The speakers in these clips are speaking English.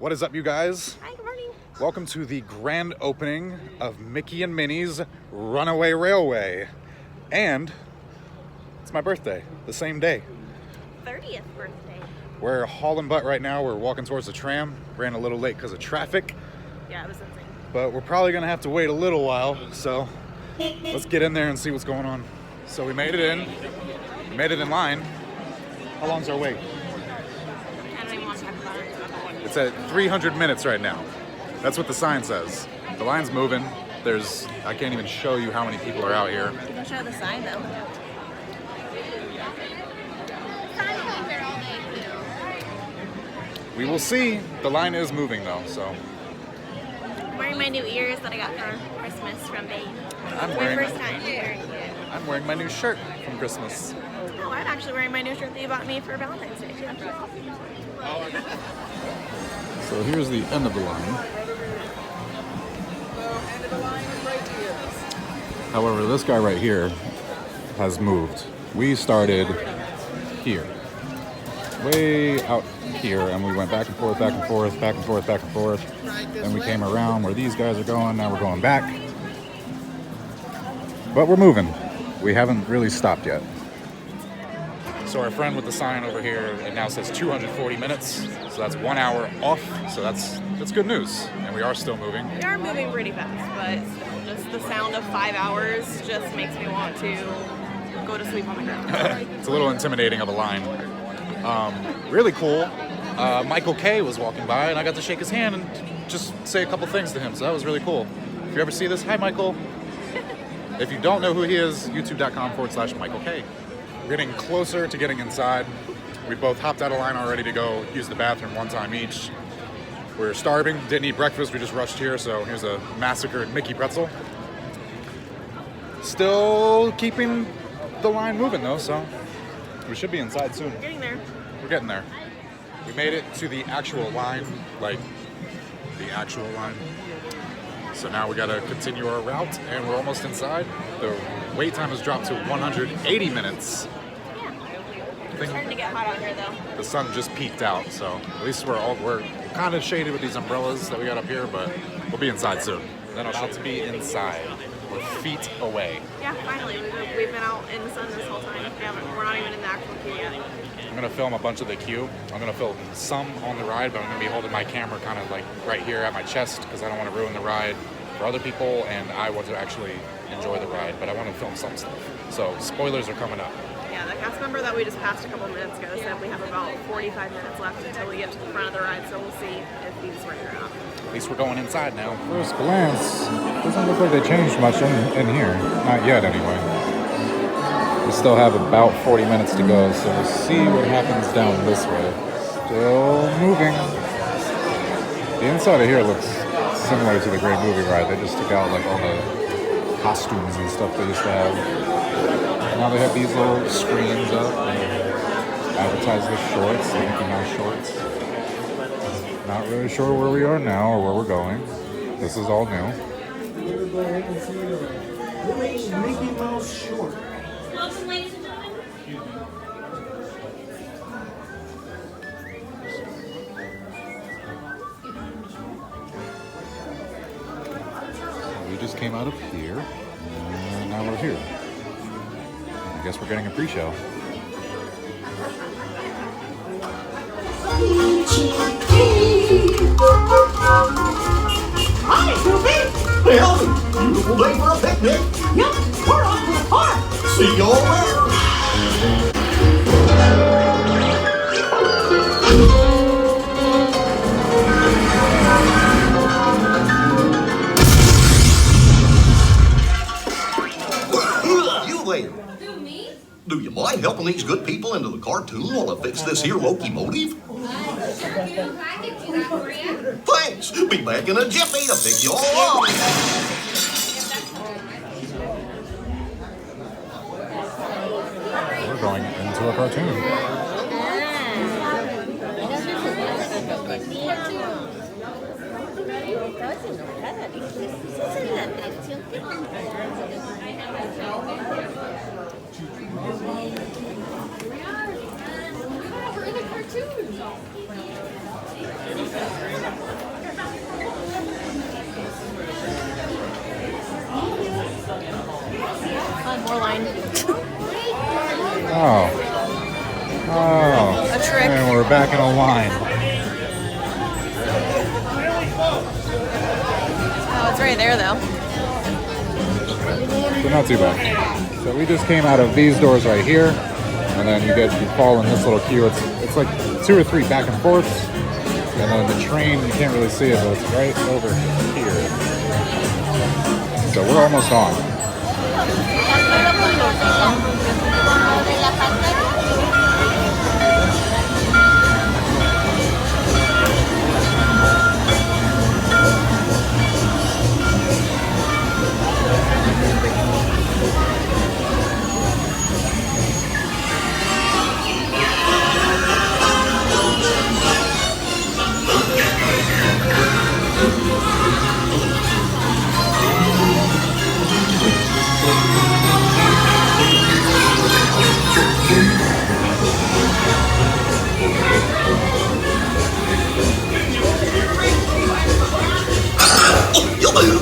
What is up, you guys? Hi, good morning. Welcome to the grand opening of Mickey and Minnie's Runaway Railway. And it's my birthday, the same day. 30th birthday. We're hauling butt right now. We're walking towards the tram. Ran a little late because of traffic. Yeah, it was insane. But we're probably going to have to wait a little while. So let's get in there and see what's going on. So we made it in. We made it in line. How long's our wait? I don't even want to talk about it. It's at 300 minutes right now. That's what the sign says. The line's moving. I can't even show you how many people are out here. You can show the sign though. We will see. The line is moving though, so. I'm wearing my new ears that I got for Christmas from Babe. I'm It's my first time wearing it. I'm wearing my new shirt from Christmas. Oh, I'm actually wearing my new shirt that you bought me for Valentine's Day too. So here's the end of the line. However, this guy right here has moved. We started here. Way out here, and we went back and forth, back and forth, back and forth, back and forth. Then we came around where these guys are going. Now we're going back. But we're moving. We haven't really stopped yet. So our friend with the sign over here, it now says 240 minutes. So that's 1 hour off. So that's good news. And we are still moving. We are moving pretty fast, but just the sound of 5 hours just makes me want to go to sleep on the ground. It's a little intimidating of a line. Really cool. Michael K was walking by, and I got to shake his hand and just say a couple things to him. So that was really cool. If you ever see this, hi, Michael. If you don't know who he is, youtube.com/Michael K. We're getting closer to getting inside. We both hopped out of line already to go use the bathroom one time each. We're starving, didn't eat breakfast, we just rushed here, so here's a massacred Mickey pretzel. Still keeping the line moving though, so we should be inside soon. We're getting there. We're getting there. We made it to the actual line, like the actual line. So now we gotta continue our route, and we're almost inside. The wait time has dropped to 180 minutes. It's starting to get hot out here though. The sun just peaked out, so at least we're kind of shaded with these umbrellas that we got up here, but we'll be inside soon. Then about to be inside. We're feet away. Yeah, finally. We've been out in the sun this whole time. We're not even in the actual queue yet. I'm gonna film a bunch of the queue. I'm gonna film some on the ride, but I'm gonna be holding my camera kind of like right here at my chest because I don't want to ruin the ride for other people, and I want to actually enjoy the ride, but I want to film some stuff. So spoilers are coming up. Yeah, the cast member that we just passed a couple minutes ago said we have about 45 minutes left until we get to the front of the ride, so we'll see if he's ready or not. At least we're going inside now. First glance, doesn't look like they changed much in here. Not yet, anyway. We still have about 40 minutes to go, so we'll see what happens down this way. Still moving. The inside of here looks similar to the Great Movie Ride. They just took out like all the costumes and stuff they used to have. Now they have these little screens up and advertise the shorts, the Mickey Mouse shorts. Not really sure where we are now or where we're going. This is all new. Mickey Mouse short. Welcome, ladies and gentlemen. We just came out of here, and now we're here. I guess we're getting a pre-show. Hi, Snoopy! Well, beautiful day for a picnic. Yep, we're off to the park. See you all there. You there. Who, me? Do you mind helping these good people into the cartoon while I fix this here locomotive? Sure do. I can do that for you. Thanks. Be back in a jiffy to pick you all up. We're going into a cartoon. We're in a cartoon. more line. Oh. Oh. A trick. And we're back in a line. Oh, it's right there though. But not too bad. So we just came out of these doors right here, and then you fall in this little queue. It's like 2 or 3 back and forths, and then the train, you can't really see it, but it's right over here. So we're almost on.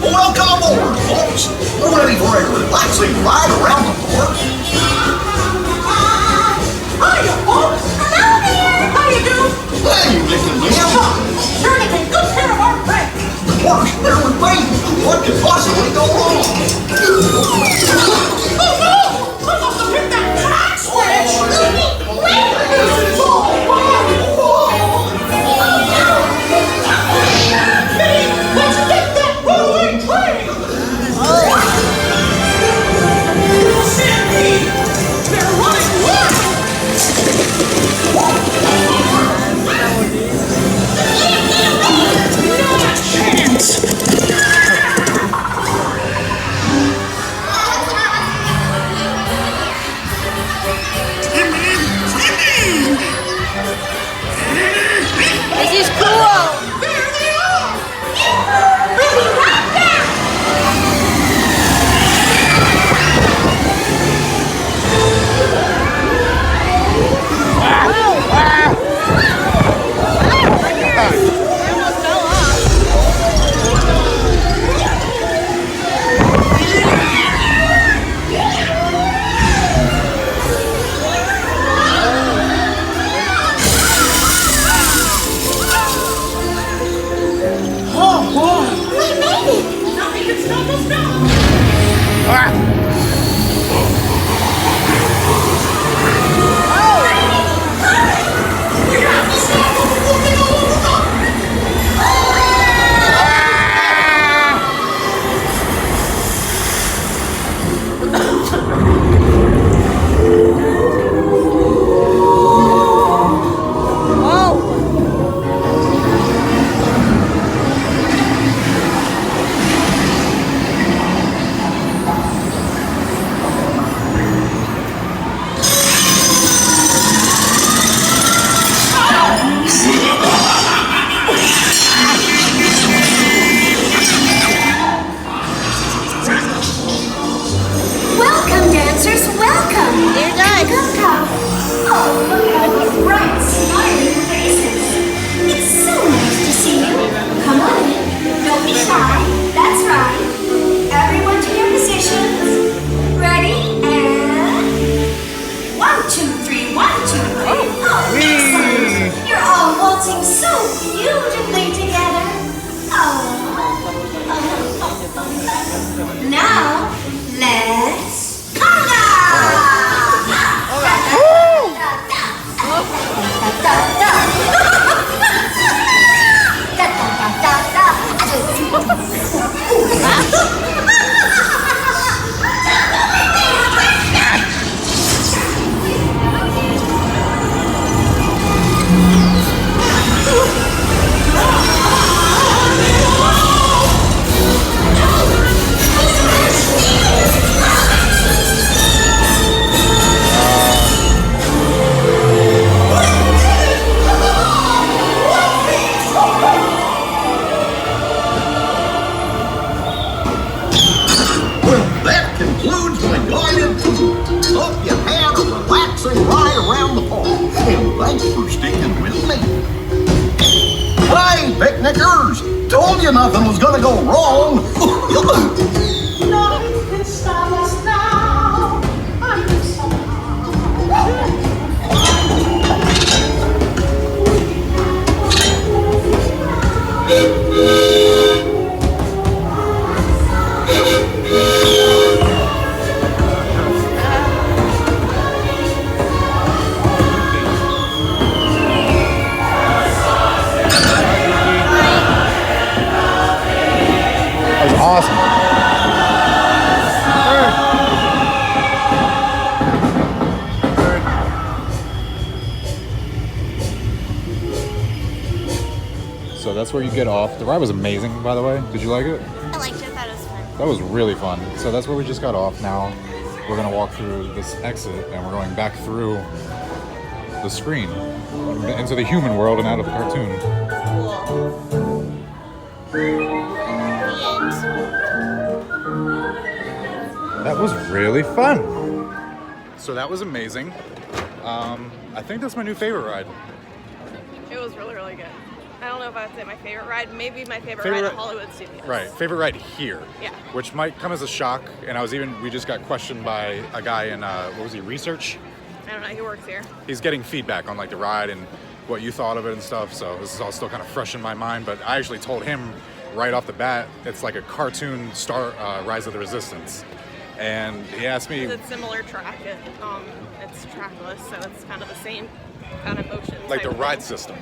Welcome aboard, folks. We're ready for a relaxing ride around the park. Hiya, folks. Hello there. How you doing? Hey, Nick and Liam. Sure taking good care of our friends. The park's here with me. What could possibly go wrong? Oh no! I must have hit that track switch. Minnie, let's get that runaway train. Sandy, they're running wild. Not a chance. This is cool. There they are. Ready right now. They almost fell off. Oh boy. We made it. Nothing can stop us now. We have to stop them before they go over the Welcome, dancers, welcome! Dear Doug. Come. Oh, look at all those bright, smiling faces. It's so nice to see you. Come on in. Don't be shy. That's right. Everyone to your positions. Ready? And 1, 2, 3, 1, 2, 3. Oh, excellent. You're all waltzing so beautifully together. Oh. Now, let's conga! Well, that concludes my guided tour. Hope you had a relaxing ride around the park. And thanks for sticking with me. Hey, picnickers! Told you nothing was gonna go wrong. Nothing can stop us now. That was awesome. So that's where you get off. The ride was amazing, by the way. Did you like it? I liked it. That was fun. That was really fun. So that's where we just got off. Now we're gonna walk through this exit and we're going back through the screen into the human world and out of the cartoon. That was really fun. So that was amazing. I think that's my new favorite ride. It was really, really good. I don't know if I'd say my favorite ride. Maybe my favorite ride at Hollywood Studios. Right, favorite ride here. Yeah. Which might come as a shock. And we just got questioned by a guy in, what was he, research? I don't know. He works here. He's getting feedback on like the ride and what you thought of it and stuff. So this is all still kind of fresh in my mind. But I actually told him right off the bat, it's like a cartoon Rise of the Resistance. And he asked me. It's similar track. It's trackless, so it's kind of the same kind of motion. Like the ride system.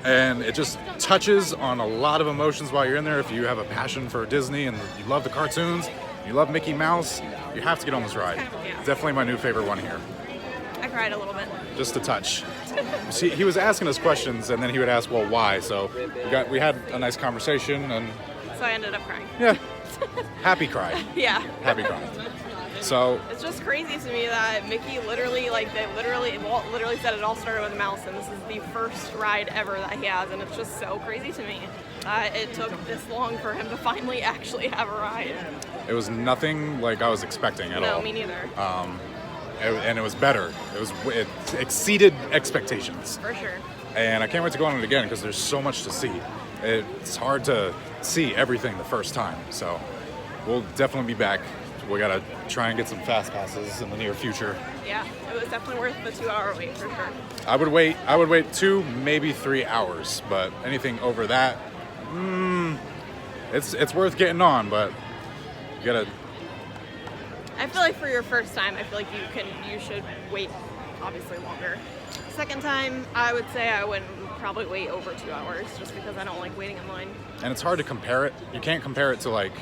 And it just touches on a lot of emotions while you're in there. If you have a passion for Disney and you love the cartoons, you love Mickey Mouse, you have to get on this ride. Yeah. Definitely my new favorite one here. I cried a little bit. Just a touch. See, he was asking us questions and then he would ask, well, why? So we had a nice conversation and So I ended up crying. yeah, happy cry. Yeah. Happy cry. So It's just crazy to me that Mickey Walt literally said it all started with a mouse, and this is the first ride ever that he has, and it's just so crazy to me that it took this long for him to finally actually have a ride. it was nothing like I was expecting at all. No, me neither. And it was better. It exceeded expectations. For sure. And I can't wait to go on it again because there's so much to see. It's hard to see everything the first time. So we'll definitely be back. We gotta try and get some fast passes in the near future. Yeah, it was definitely worth the 2-hour wait for sure. I would wait 2, maybe 3 hours, but anything over that, it's worth getting on, but you gotta. I feel like for your first time, I feel like you should wait obviously longer. Second time, I would say I wouldn't probably wait over 2 hours just because I don't like waiting in line. And it's hard to compare it. You can't compare it to like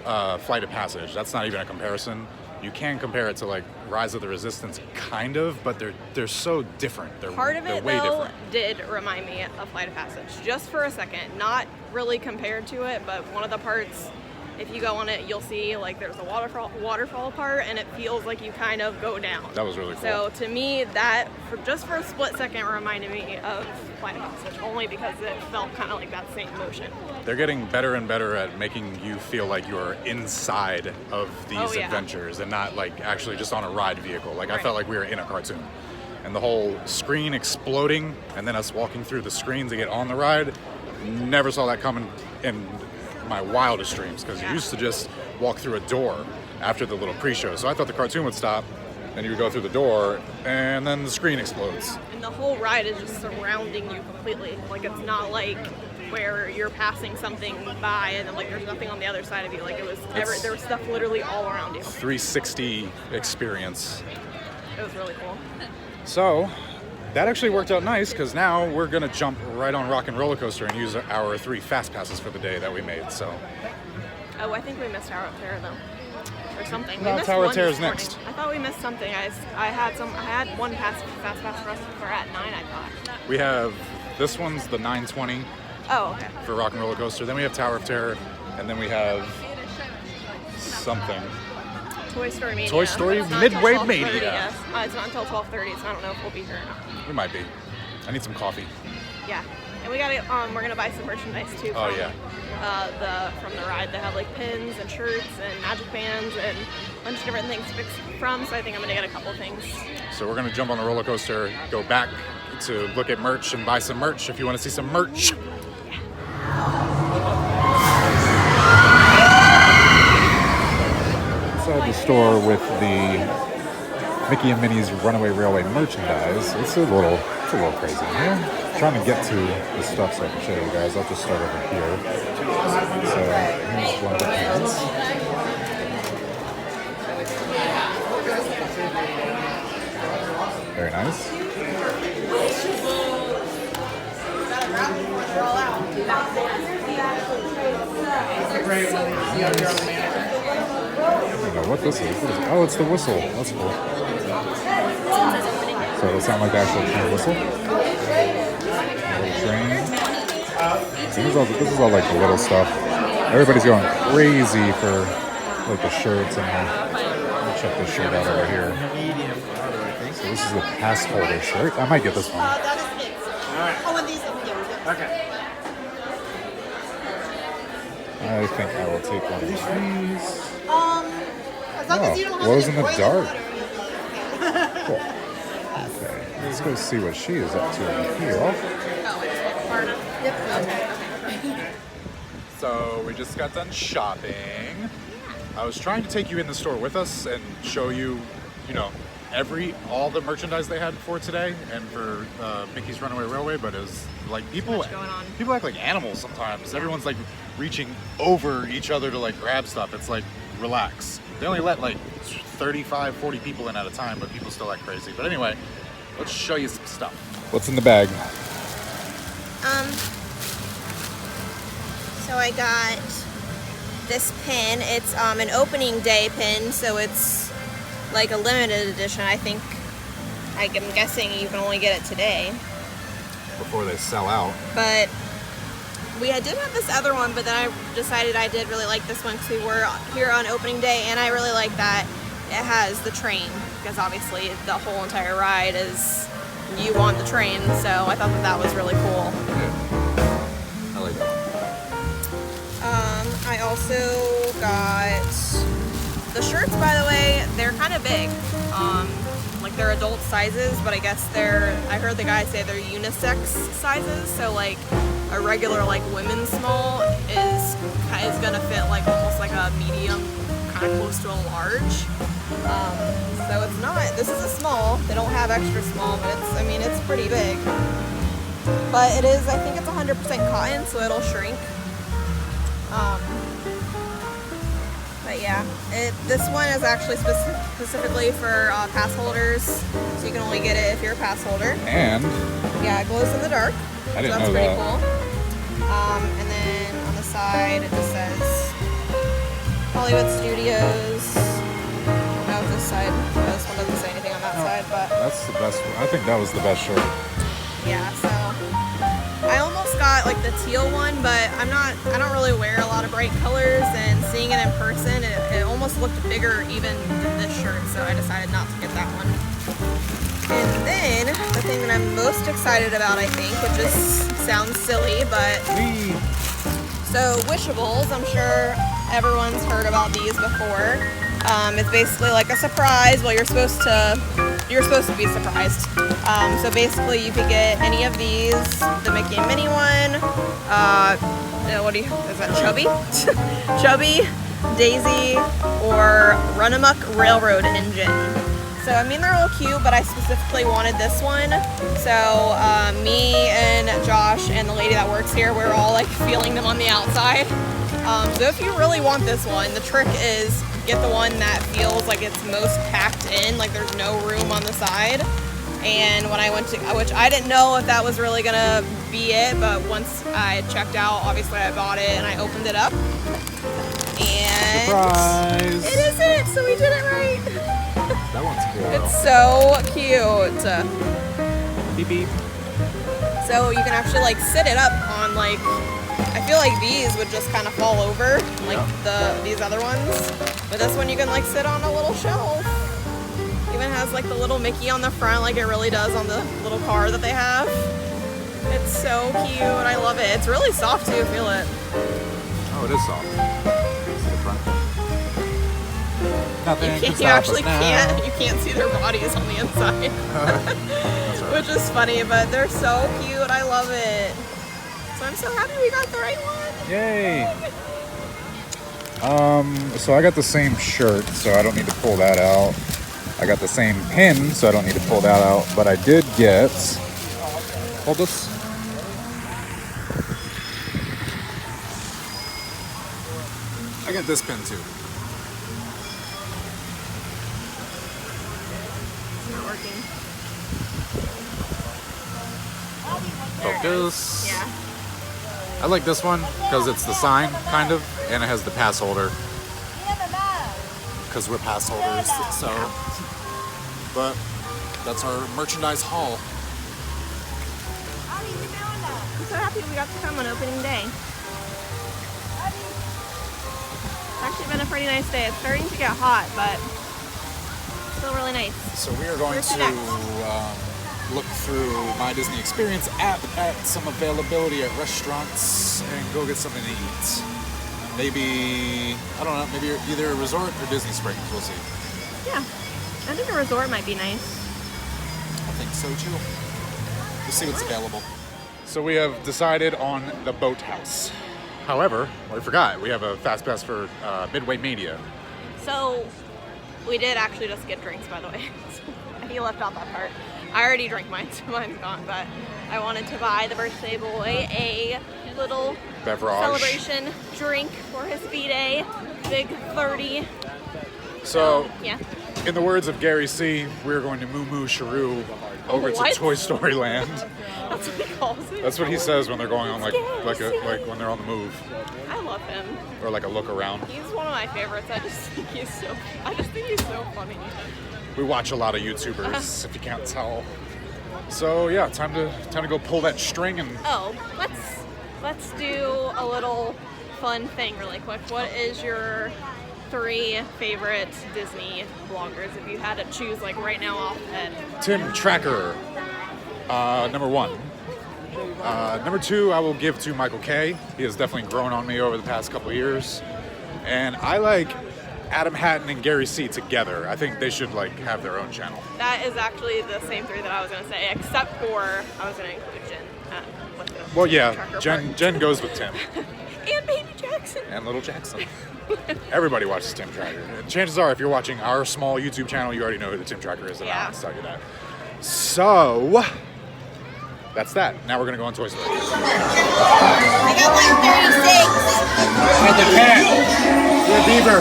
Flight of Passage. That's not even a comparison. You can compare it to like Rise of the Resistance, kind of, but they're so different. Part of they're it, way though, different. did remind me of Flight of Passage, just for a second. Not really compared to it, but one of the parts, if you go on it, you'll see like there's a waterfall part, and it feels like you kind of go down. That was really cool. So to me, that just for a split second reminded me of Flight of Passage, only because it felt kind of like that same motion. They're getting better and better at making you feel like you're inside of these adventures and not like actually just on a ride vehicle. Like I felt like we were in a cartoon. And the whole screen exploding and then us walking through the screen to get on the ride, never saw that coming in my wildest dreams, because you used to just walk through a door after the little pre-show. So I thought the cartoon would stop, then you would go through the door, and then the screen explodes. And the whole ride is just surrounding you completely. Like it's not like where you're passing something by and then like there's nothing on the other side of you. Like it was there was stuff literally all around you. 360 experience. It was really cool. So that actually worked out nice, because now we're gonna jump right on Rock and Roller Coaster and use our 3 fast passes for the day that we made. So Oh, I think we missed Tower of Terror though, or something. No, we missed Tower of one Terror this is morning. next. I thought we missed something. I had one fast pass for us for at 9. I thought. we have, this one's the 920 Oh, okay. for Rock and Roller Coaster. Then we have Tower of Terror, and then we have something. Toy Story Mania. Toy Story It's not Midway until 12:30, Mania. Yes. It's not until 12:30, so I don't know if we'll be here or not. We might be. I need some coffee. Yeah, and we got to. We're gonna buy some merchandise too. Oh, From, yeah. from the ride. They have like pins and shirts and magic bands and a bunch of different things to pick from. So I think I'm gonna get a couple things. So we're gonna jump on the roller coaster, go back to look at merch and buy some merch if you want to see some merch. Inside the store with the Mickey and Minnie's Runaway Railway merchandise. It's a little crazy here. Trying to get to the stuff so I can show you guys. I'll just start over here. So here's one of the pins. Very nice. I don't know what this is. Oh, it's the whistle. That's cool. So it'll sound like the actual train whistle. A little train. This is all like the little stuff. Everybody's going crazy for like the shirts and let me check this shirt out over here. So this is the pass holder shirt. I might get this one. Okay. I think I will take one of these. As long as you don't have glows to in the boil dark. water. Cool. Okay, let's go see what she is up to over here. So we just got done shopping. I was trying to take you in the store with us and show you, all the merchandise they had for today and for Mickey's Runaway Railway, but it was like people act like animals sometimes. Everyone's like reaching over each other to like grab stuff. It's like, relax. They only let like 35, 40 people in at a time, but people still act crazy. But anyway, let's show you some stuff. What's in the bag? So I got this pin. It's an opening day pin, so it's like a limited edition. I'm guessing you can only get it today. Before they sell out. But we did have this other one, but then I decided I did really like this one because we were here on opening day, and I really like that it has the train, because obviously the whole entire ride is you on the train, so I thought that was really cool. Yeah. I like that one. I also got the shirts, by the way. They're kind of big. Like they're adult sizes, but I guess I heard the guy say they're unisex sizes, so like a regular like women's small is gonna fit like almost like a medium, kind of close to a large. So it's not, this is a small. They don't have extra small, but it's pretty big. But it is, I think it's 100% cotton, so it'll shrink. But yeah, this one is actually specifically for pass holders, so you can only get it if you're a pass holder. And yeah, it glows in the dark. I didn't so that's know pretty that. cool. And then on the side it just says Hollywood Studios. No, this side. This one doesn't say anything on that side, but That's the best one. I think that was the best shirt. yeah. So I almost got like the teal one, but I don't really wear a lot of bright colors, and seeing it in person, it almost looked bigger even than this shirt, so I decided not to get that one. And then the thing that I'm most excited about, I think, which just sounds silly, but so Wishables, I'm sure everyone's heard about these before. It's basically like a surprise. Well, you're supposed to be surprised. So basically you could get any of these, the Mickey and Minnie one, is that Chubby? Chubby, Daisy, or Run-Amuck Railroad Engine. So they're all cute, but I specifically wanted this one. So me and Josh and the lady that works here, we're all like feeling them on the outside. So if you really want this one, the trick is get the one that feels like it's most packed in, like there's no room on the side. And when I went to, which I didn't know if that was really gonna be it, but once I checked out, obviously I bought it and I opened it up. And surprise! It is it, so we did it right. That one's cool. It's so cute. Beep beep. So you can actually like sit it up on like, I feel like these would just kind of fall over like these other ones. But this one you can like sit on a little shelf. Even has like the little Mickey on the front like it really does on the little car that they have. It's so cute. I love it. It's really soft too, feel it. Oh, it is soft. See the front. Nothing You can't see their bodies on the inside. That's right. Which is funny, but they're so cute. I love it. So I'm so happy we got the right one. Yay! So I got the same shirt, so I don't need to pull that out. I got the same pin, so I don't need to pull that out. But I did get. Hold this. I got this pin too. It's not working. Focus. Yeah. I like this one because it's the sign, kind of, and it has the pass holder. Because we're pass holders, so. But that's our merchandise haul. I'm so happy we got to come on opening day. It's actually been a pretty nice day. It's starting to get hot, but still really nice. So we are going Where's the to next? look through My Disney Experience app at some availability at restaurants and go get something to eat. Maybe, I don't know, maybe either a resort or Disney Springs, we'll see. Yeah, I think a resort might be nice. I think so too. We'll see what's available. So we have decided on the Boathouse. However, we forgot, we have a fast pass for Midway Mania. So we did actually just get drinks, by the way. He left out that part. I already drank mine, so mine's gone, but I wanted to buy the birthday boy a little Beverage. celebration drink for his B-Day. Big 30. So, Yeah. in the words of Gary C., we're going to moo moo Shiroo over to What? Toy Story Land. That's what he calls it. That's what he says when they're going on like when they're on the move, I love him. or like a look around. He's one of my favorites. I just think he's so funny. We watch a lot of YouTubers, if you can't tell. So yeah, time to go pull that string and Oh, let's do a little fun thing really quick. What is your 3 favorite Disney vloggers if you had to choose like right now off the head? Tim Tracker, number 1. Number 2, I will give to Michael K. He has definitely grown on me over the past couple years, and I like Adam Hatton and Gary C together. I think they should like have their own channel. That is actually the same 3 that I was gonna say, except for I was gonna include Jen. With the Well, yeah, Tracker Jen part. goes with Tim And Baby Jackson. and Little Jackson. Everybody watches Tim Tracker. And chances are, if you're watching our small YouTube channel, you already know who the Tim Tracker is, and Yeah. I'll tell you that. So that's that. Now we're gonna go on Toy Story. I got 136. At the cat. You're a beaver.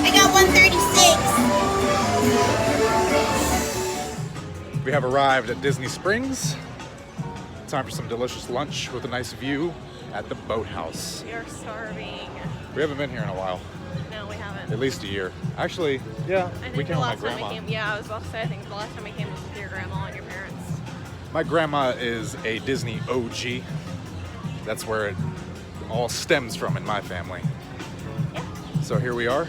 I got 136. We have arrived at Disney Springs. Time for some delicious lunch with a nice view at the Boathouse. We are starving. We haven't been here in a while, No, we haven't. at least a year. Actually, yeah, I we think came the with my last time grandma. we came, yeah, I was about to say, I think the last time we came was with your grandma and your parents. My grandma is a Disney OG. That's where it all stems from in my family. Yeah. So here we are.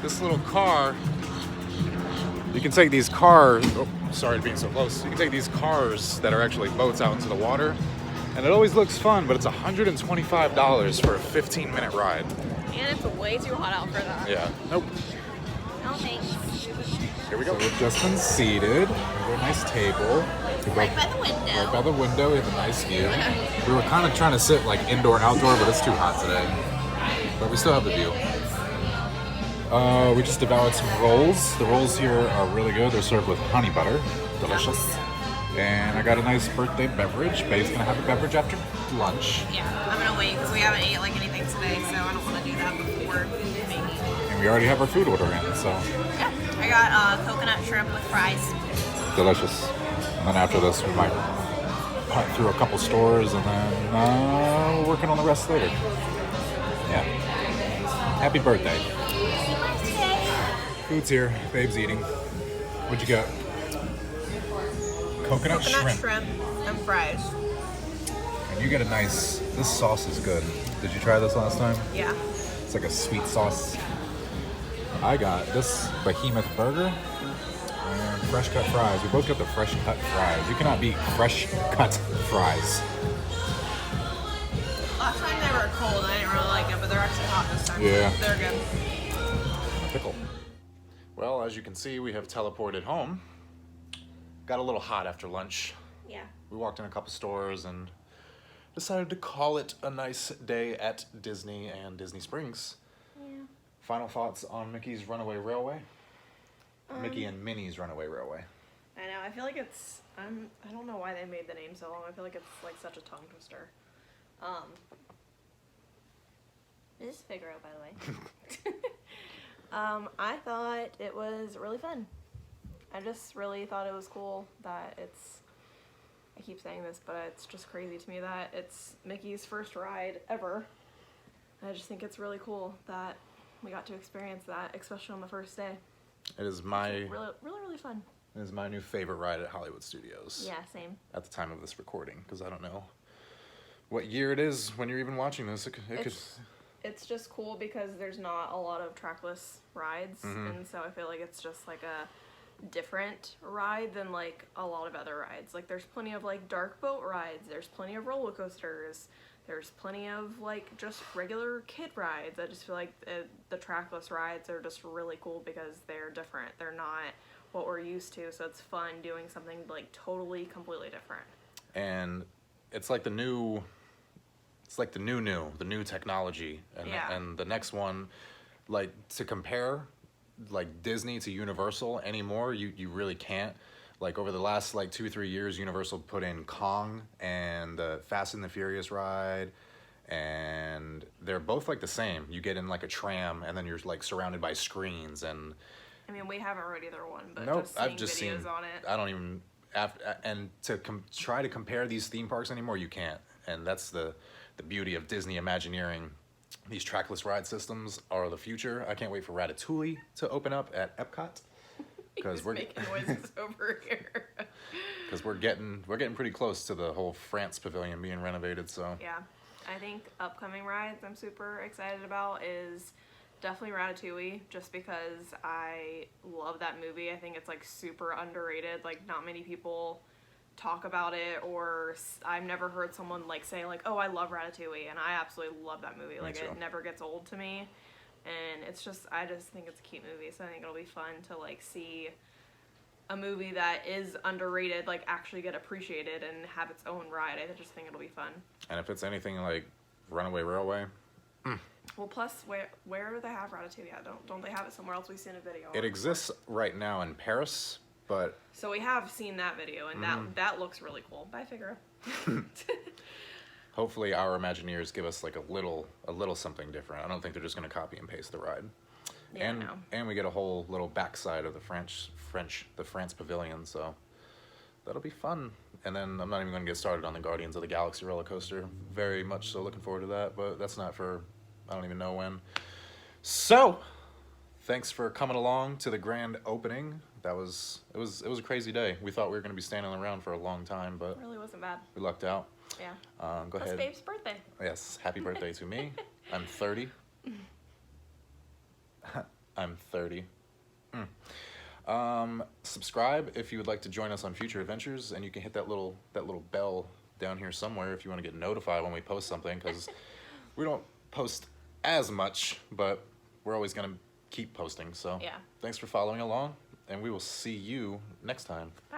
This little car, you can take these cars, oh, sorry to being so close. You can take these cars that are actually boats out into the water, and it always looks fun, but it's $125 for a 15-minute ride. And it's way too hot out for that. Yeah, nope. No thanks. Here we go. So we've just been seated. We have a nice table. Right by the window. Right by the window, we have a nice view. We were kind of trying to sit like indoor, outdoor, but it's too hot today. But we still have the view. We just devoured some rolls. The rolls here are really good. They're served with honey butter. Delicious. And I got a nice birthday beverage. Babe's gonna have a beverage after lunch. Yeah, I'm gonna wait because we haven't ate like anything today, so I don't want to do that before maybe. And we already have our food order in, so Yeah, I got coconut shrimp with fries. delicious. And then after this, we might hunt through a couple stores and then we're working on the rest later. Yeah. Happy birthday. Food's here. Babe's eating. What'd you get? Coconut shrimp. and fries. And you get a nice, this sauce is good. Did you try this last time? Yeah. It's like a sweet sauce. I got this behemoth burger and fresh cut fries. We both got the fresh cut fries. You cannot beat fresh cut fries. Last time they were cold, I didn't really like them, but they're actually hot this time. Yeah. They're good. Pickle. Well, as you can see, we have teleported home. Got a little hot after lunch. Yeah. We walked in a couple stores and decided to call it a nice day at Disney and Disney Springs. Yeah. Final thoughts on Mickey's Runaway Railway? Mickey and Minnie's Runaway Railway. I know. I feel like it's. I don't know why they made the name so long. I feel like it's like such a tongue twister. This is Figaro, by the way. I thought it was really fun. I just really thought it was cool that it's. I keep saying this, but it's just crazy to me that it's Mickey's first ride ever. I just think it's really cool that we got to experience that, especially on the first day. It is my Really fun. It is my new favorite ride at Hollywood Studios. Yeah, same. At the time of this recording, because I don't know what year it is when you're even watching this. It's just cool because there's not a lot of trackless rides, and so I feel like it's just like a different ride than like a lot of other rides. Like there's plenty of like dark boat rides, there's plenty of roller coasters, there's plenty of like just regular kid rides. I just feel like the trackless rides are just really cool because they're different. They're not what we're used to, so it's fun doing something like totally completely different. And it's like the new technology, and and the next one, like to compare like Disney to Universal anymore, you really can't. Like over the last like 2-3 years, Universal put in Kong and the Fast and the Furious ride, and they're both like the same. You get in like a tram and then you're like surrounded by screens, and I mean, we haven't read either one, but nope, I've just seen videos on it. I don't even and to try to compare these theme parks anymore, you can't. And that's the beauty of Disney Imagineering. These trackless ride systems are the future. I can't wait for Ratatouille to open up at Epcot, because we're making noises over here. Because we're getting pretty close to the whole France Pavilion being renovated. So yeah, I think upcoming rides I'm super excited about is definitely Ratatouille, just because I love that movie. I think it's like super underrated. Like not many people talk about it, or I've never heard someone like say like, oh, I love Ratatouille, and I absolutely love that movie. Like it never gets old to me, and I just think it's a cute movie, so I think it'll be fun to like see a movie that is underrated like actually get appreciated and have its own ride. I just think it'll be fun. And if it's anything like Runaway Railway, well, plus where do they have Ratatouille at? Don't they have it somewhere else? We've seen a video. It exists right now in Paris. But so we have seen that video, and that looks really cool. Bye, Figaro. Hopefully our Imagineers give us like a little something different. I don't think they're just gonna copy and paste the ride. Yeah, and we get a whole little backside of the France Pavilion, so that'll be fun. And then I'm not even gonna get started on the Guardians of the Galaxy roller coaster. Very much so looking forward to that, but that's not for I don't even know when. So thanks for coming along to the grand opening. It was a crazy day. We thought we were going to be standing around for a long time, but it really wasn't bad. We lucked out. Yeah. Go ahead. It's Babe's birthday. Yes, happy birthday to me. I'm 30. I'm 30. Subscribe if you would like to join us on future adventures, and you can hit that little bell down here somewhere if you want to get notified when we post something, because we don't post as much, but we're always going to keep posting. So yeah. Thanks for following along, and we will see you next time. Bye.